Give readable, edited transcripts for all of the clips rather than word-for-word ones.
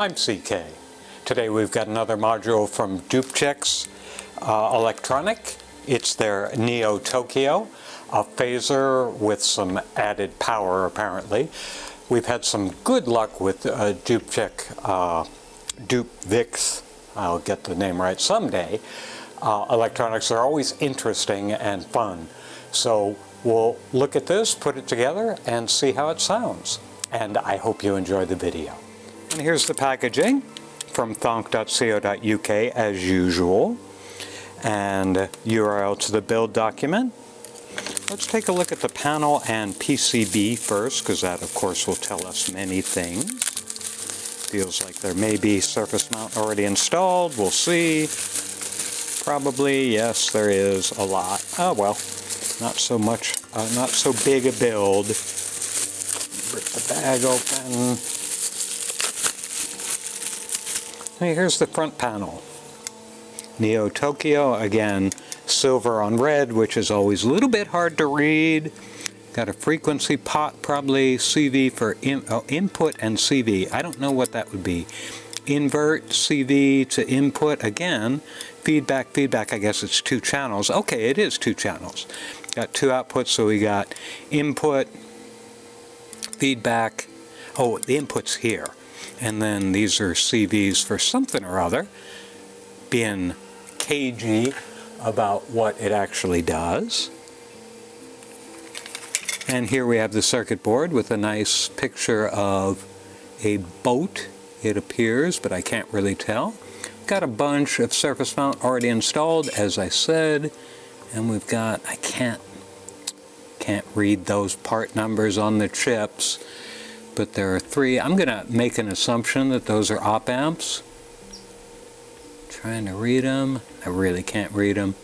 I'm CK. Today we've got another module from Djupviks Electronik. It's their Neo Tokyo, a phaser with some added power apparently. We've had some good luck with Djupviks, I'll get the name right someday. Electronics are always interesting and fun. So we'll look at this, put it together, and see how it sounds. And I hope you enjoy the video. And here's the packaging from thonk.co.uk as usual, and URL to the build document. Let's take a look at the panel and PCB first, because that of course will tell us many things. Feels like there may be surface mount already installed. We'll see. Probably, yes, there is a lot. Oh well, not so much, not so big a build. Rip the bag open. Hey, here's the front panel. Neo Tokyo, again, silver on red, which is always a little bit hard to read. Got a frequency pot, probably CV for input and CV. I don't know what that would be. Invert CV to input, again. Feedback, I guess it's 2 channels. Okay, it is 2 channels. Got 2 outputs, so we got input, feedback. Oh, the input's here. And then these are CVs for something or other, being cagey about what it actually does. And here we have the circuit board with a nice picture of a boat, it appears, but I can't really tell. Got a bunch of surface mount already installed, as I said, and we've got, I can't read those part numbers on the chips, but there are 3. I'm going to make an assumption that those are op amps. Trying to read them. I really can't read them.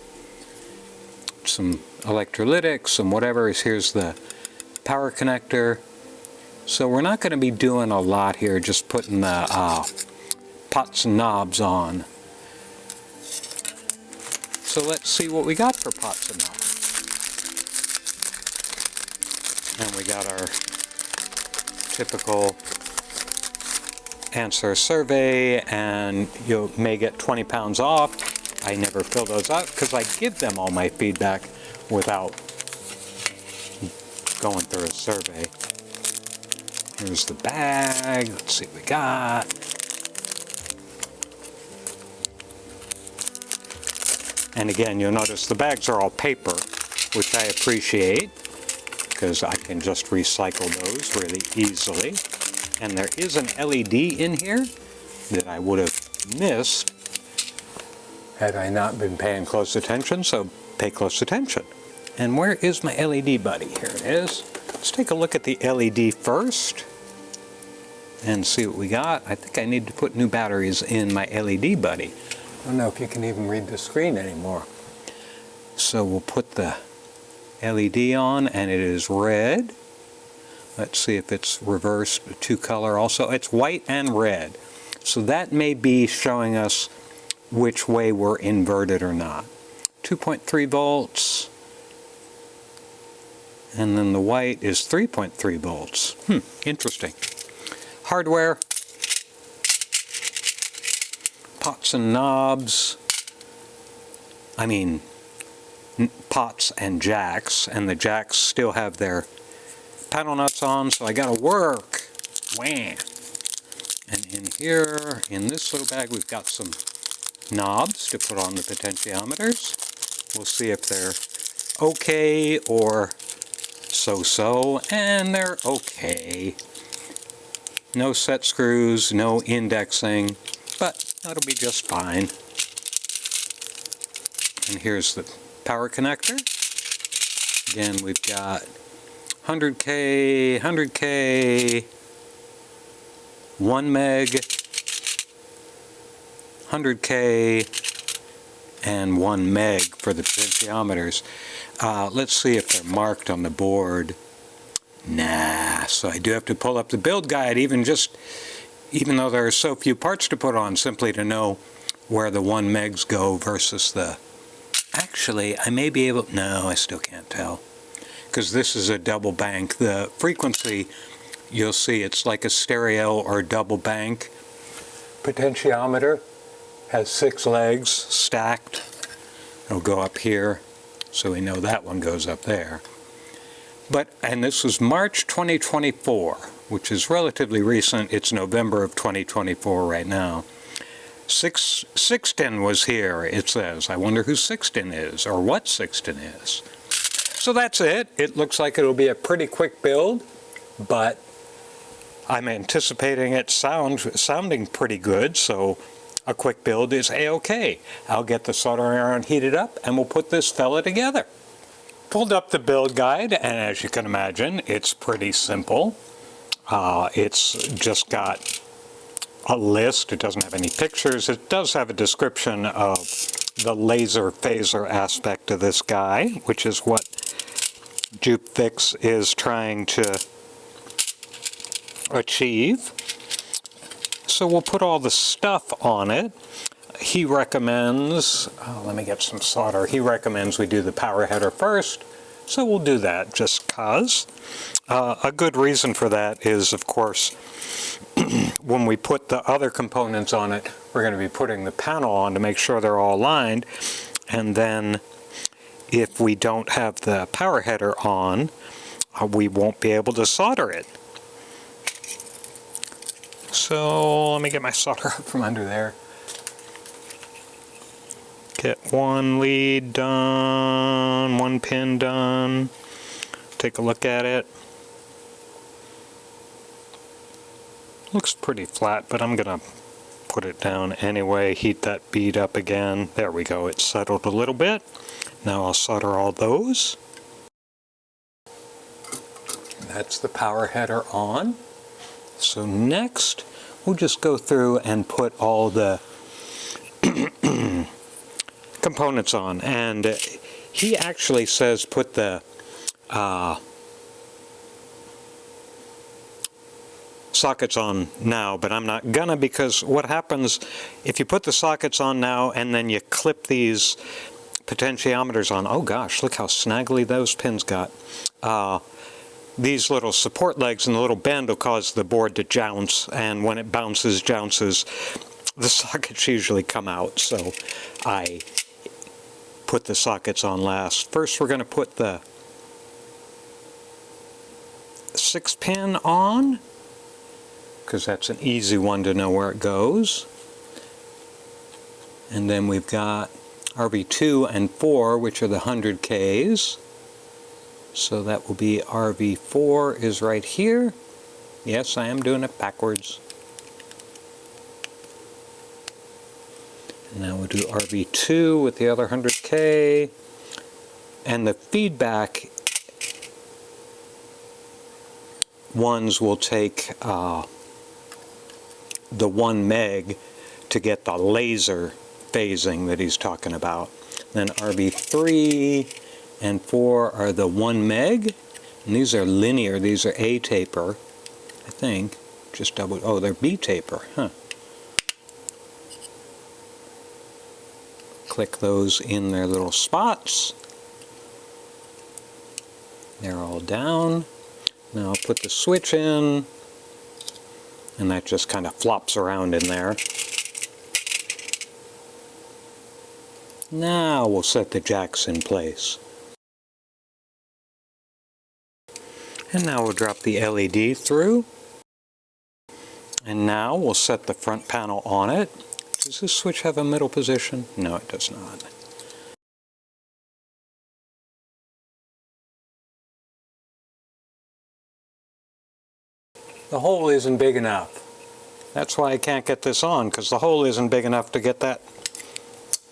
Some electrolytics, some whatever. Here's the power connector. So we're not going to be doing a lot here, just putting the pots and knobs on. So let's see what we got for pots and knobs. And we got our typical answer survey, and you may get 20 pounds off. I never fill those out because I give them all my feedback without going through a survey. Here's the bag. Let's see what we got. And again, you'll notice the bags are all paper, which I appreciate, because I can just recycle those really easily. And there is an LED in here that I would have missed had I not been paying close attention, so pay close attention. And where is my LED buddy? Here it is. Let's take a look at the LED first and see what we got. I think I need to put new batteries in my LED buddy. I don't know if you can even read the screen anymore. So we'll put the LED on, and it is red. Let's see if it's reversed to color also. It's white and red. So that may be showing us which way we're inverted or not. 2.3 volts. And then the white is 3.3 volts. Interesting. Hardware. Pots and knobs. I mean, pots and jacks. And the jacks still have their paddle nuts on, so I gotta work. Wham! And in here, in this little bag, we've got some knobs to put on the potentiometers. We'll see if they're okay or so-so, and they're okay. No set screws, no indexing, but that'll be just fine. And here's the power connector. Again, we've got 100K, 100K, 1 meg, 100K, and 1 meg for the potentiometers. Let's see if they're marked on the board. Nah, so I do have to pull up the build guide, even though there are so few parts to put on, simply to know where the 1 megs go versus the... Actually, I may be able... No, I still can't tell, because this is a double bank. The frequency, you'll see it's like a stereo or double bank. potentiometer has 6 legs stacked. It'll go up here, so we know that one goes up there. And this was March 2024, which is relatively recent. It's November of 2024 right now. Sixten was here, it says. I wonder who Sixten is, or what Sixten is. So that's it. It looks like it'll be a pretty quick build, but I'm anticipating it sounding pretty good, so a quick build is a-okay. I'll get the soldering iron heated up, and we'll put this fella together. Pulled up the build guide, and as you can imagine, it's pretty simple. It's just got a list. It doesn't have any pictures. It does have a description of the laser phaser aspect of this guy, which is what Djupviks is trying to achieve. So we'll put all the stuff on it. He recommends, let me get some solder. He recommends we do the power header first, so we'll do that just cause. A good reason for that is, of course, when we put the other components on it, we're going to be putting the panel on to make sure they're all aligned, and then if we don't have the power header on, we won't be able to solder it. So let me get my solder up from under there. Get one lead done, one pin done. Take a look at it. Looks pretty flat, but I'm gonna put it down anyway. Heat that bead up again. There we go, it's settled a little bit. Now I'll solder all those. That's the power header on. So next, we'll just go through and put all the components on. And he actually says put the sockets on now, but I'm not gonna, because what happens if you put the sockets on now and then you clip these potentiometers on, oh gosh, look how snaggly those pins got. These little support legs and the little bend will cause the board to jounce, and when it bounces, the sockets usually come out, so I put the sockets on last. First we're going to put the 6-pin on, because that's an easy one to know where it goes. And then we've got RV2 and 4, which are the 100Ks. So that will be RV4 is right here. Yes, I am doing it backwards. And now we'll do RV2 with the other 100K. And the feedback ones will take the 1 meg to get the laser phasing that he's talking about. Then RV3 and 4 are the 1 meg, and these are linear. These are A taper, I think. Just double, oh, they're B taper, huh. Click those in their little spots. They're all down. Now I'll put the switch in, and that just kind of flops around in there. Now we'll set the jacks in place. And now we'll drop the LED through. And now we'll set the front panel on it. Does this switch have a middle position? No, it does not. The hole isn't big enough. That's why I can't get this on, because the hole isn't big enough to get that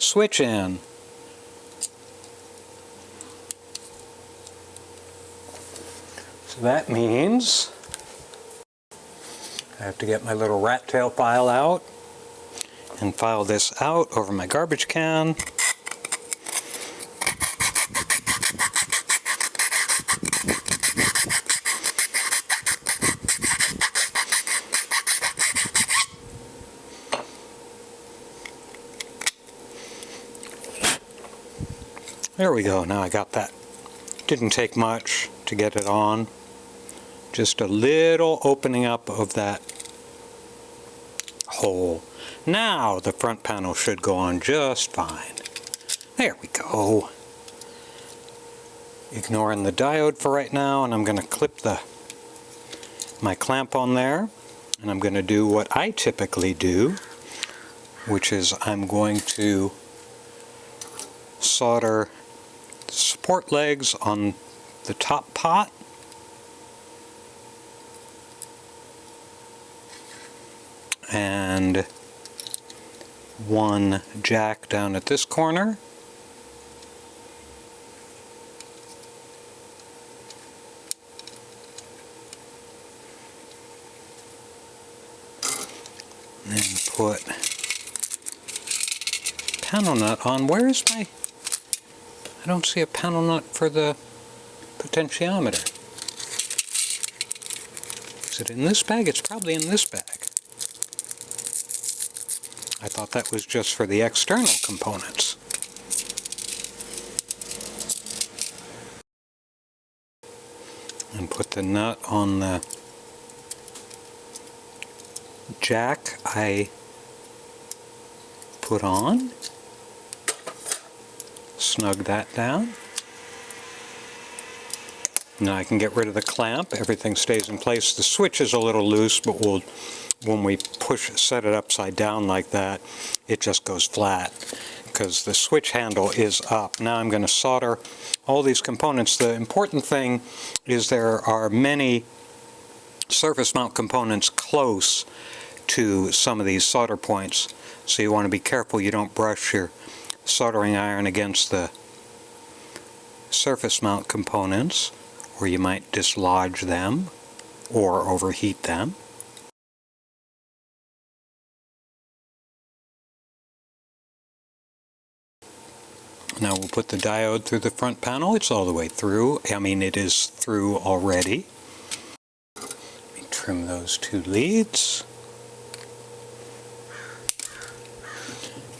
switch in. So that means I have to get my little rat tail file out and file this out over my garbage can. There we go, now I got that. Didn't take much to get it on. Just a little opening up of that hole. Now the front panel should go on just fine. There we go. Ignoring the diode for right now, and I'm going to clip my clamp on there, and I'm going to do what I typically do, which is I'm going to solder support legs on the top pot, and one jack down at this corner. And then put panel nut on. Where is my... I don't see a panel nut for the potentiometer. Is it in this bag? It's probably in this bag. I thought that was just for the external components. And put the nut on the jack I put on. Snug that down. Now I can get rid of the clamp. Everything stays in place. The switch is a little loose, but when we set it upside down like that, it just goes flat because the switch handle is up. Now I'm going to solder all these components. The important thing is there are many surface mount components close to some of these solder points, so you want to be careful you don't brush your soldering iron against the surface mount components, or you might dislodge them or overheat them. Now we'll put the diode through the front panel. It's all the way through. I mean, it is through already. Let me trim those two leads.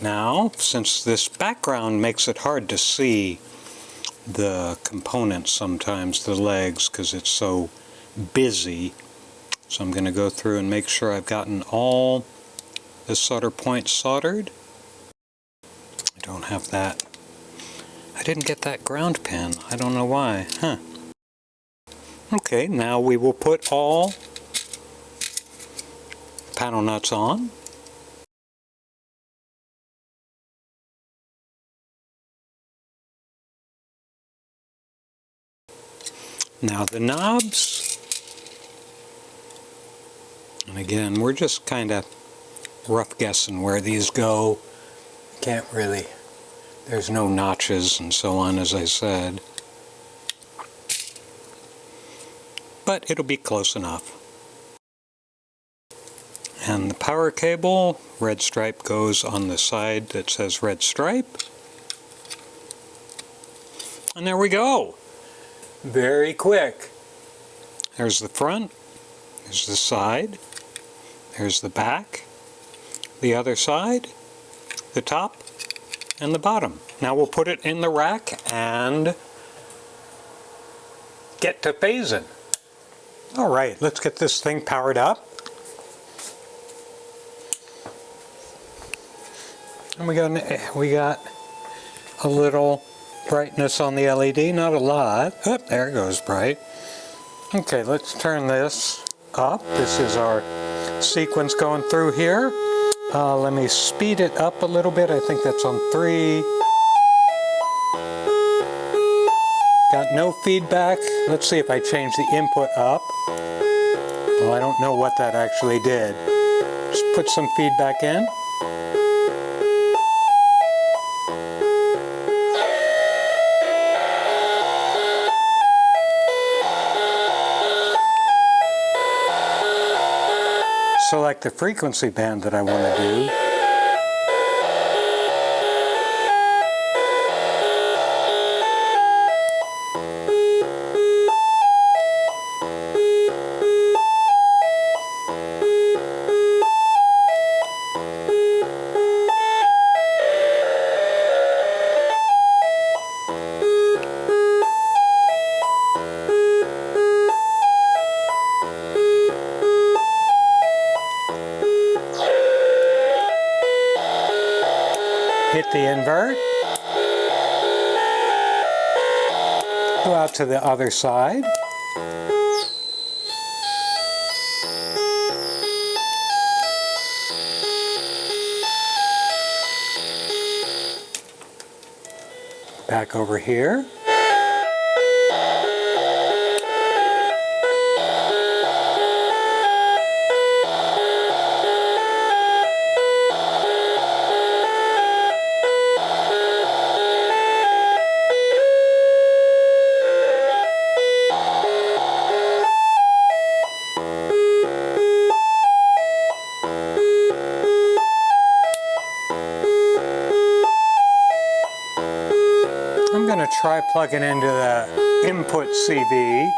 Now, since this background makes it hard to see the components sometimes, the legs, because it's so busy, so I'm going to go through and make sure I've gotten all the solder points soldered. I don't have that. I didn't get that ground pin. I don't know why. Okay, now we will put all panel nuts on. Now the knobs, and again, we're just kind of rough guessing where these go. Can't really, there's no notches and so on, as I said. But it'll be close enough. And the power cable, red stripe goes on the side that says red stripe. And there we go. Very quick. There's the front, there's the side, there's the back, the other side, the top, and the bottom. Now we'll put it in the rack and get to phasing. Alright, let's get this thing powered up. And we got a little brightness on the LED, not a lot. Oh, there it goes bright. Okay, let's turn this up. This is our sequence going through here. Let me speed it up a little bit. I think that's on 3. Got no feedback. Let's see if I change the input up. Well, I don't know what that actually did. Just put some feedback in. Select the frequency band that I want to do. Go out to the other side. Back over here. I'm going to try plugging into the input CV.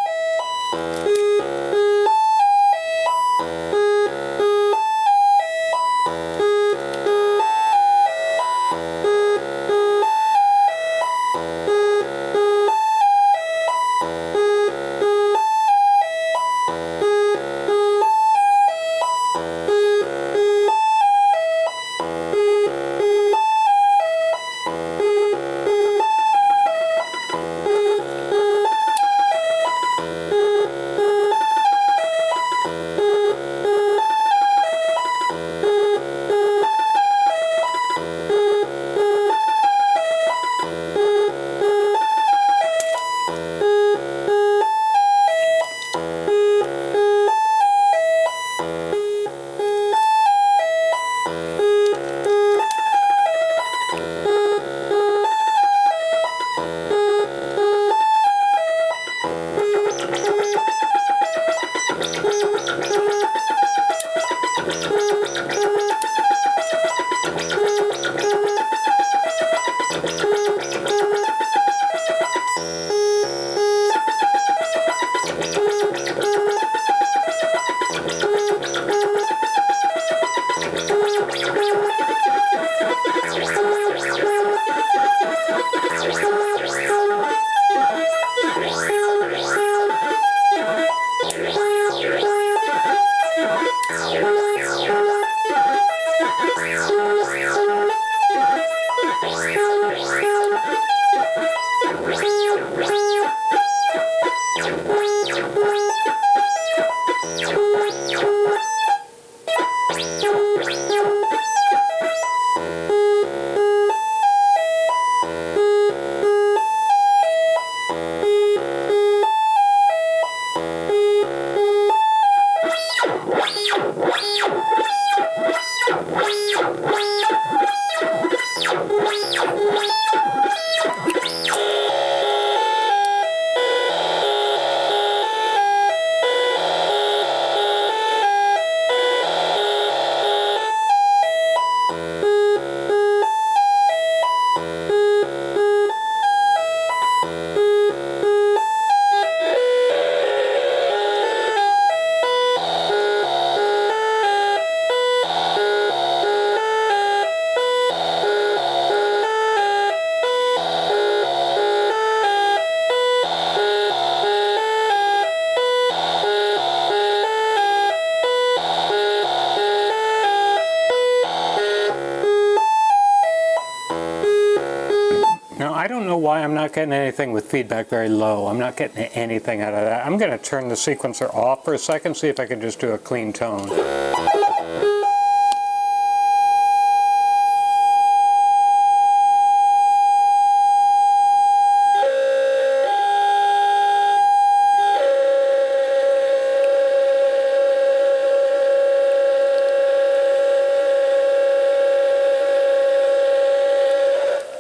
Now, I don't know why I'm not getting anything with feedback very low. I'm not getting anything out of that. I'm going to turn the sequencer off for a second, see if I can just do a clean tone.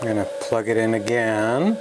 I'm going to plug it in again.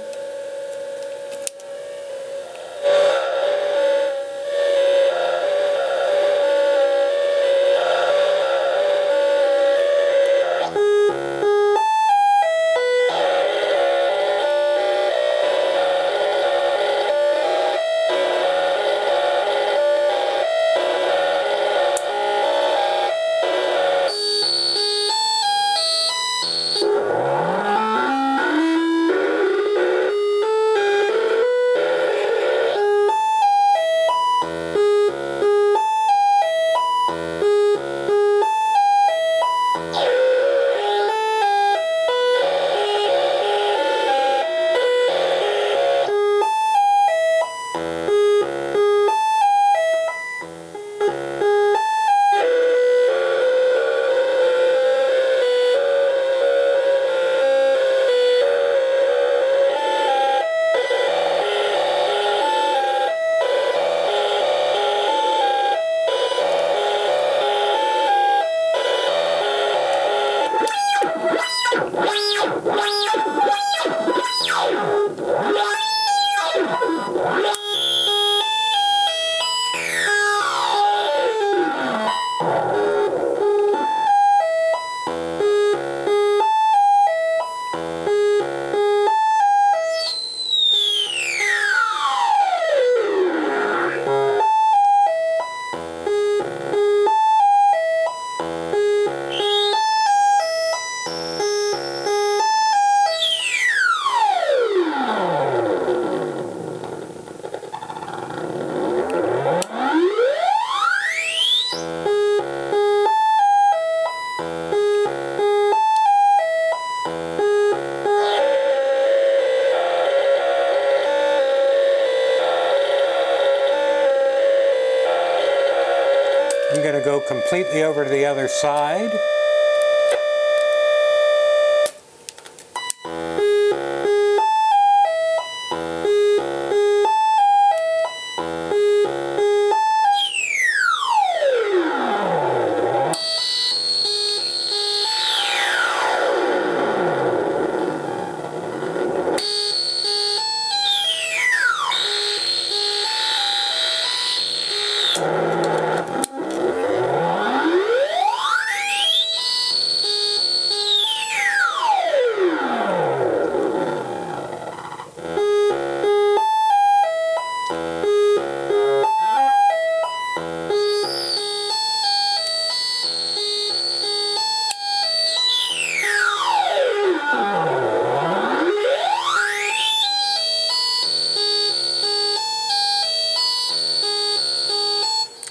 to go completely over to the other side.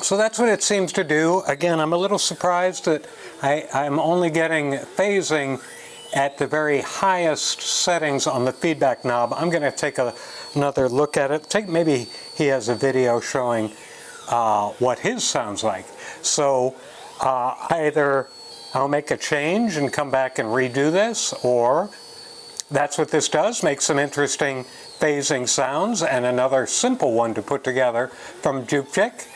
So that's what it seems to do. Again, I'm a little surprised that I'm only getting phasing at the very highest settings on the feedback knob. I'm going to take another look at it. Maybe he has a video showing what his sounds like. So either I'll make a change and come back and redo this, or that's what this does, make some interesting phasing sounds, and another simple one to put together from Djupviks.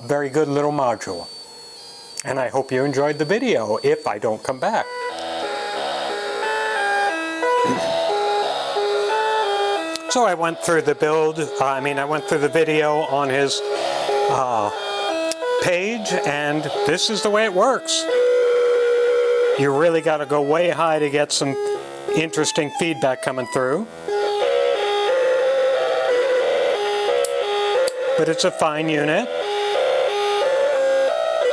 Very good little module. And I hope you enjoyed the video, if I don't come back. So I went through the I went through the video on his page, and this is the way it works. You really got to go way high to get some interesting feedback coming through. But it's a fine unit.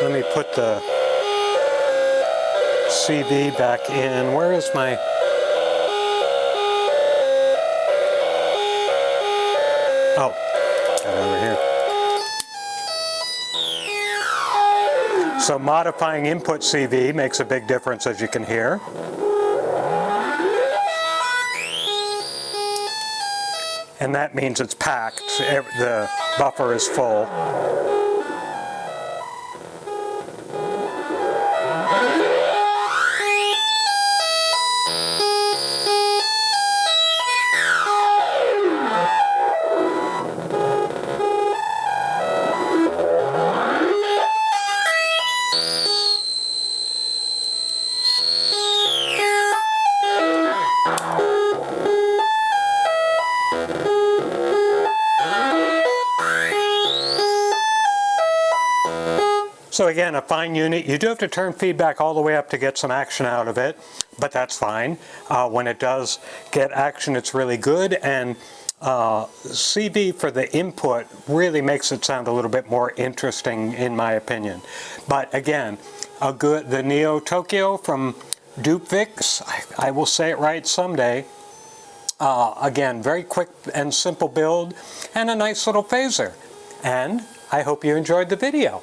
Let me put the CV back in. Where is my... Oh, got it over here. So modifying input CV makes a big difference, as you can hear. And that means it's packed. The buffer is full. So again, a fine unit. You do have to turn feedback all the way up to get some action out of it, but that's fine. When it does get action, it's really good, and CV for the input really makes it sound a little bit more interesting, in my opinion. But again, the Neo Tokyo from Djupviks, I will say it right someday. Again, very quick and simple build, and a nice little phaser. And I hope you enjoyed the video.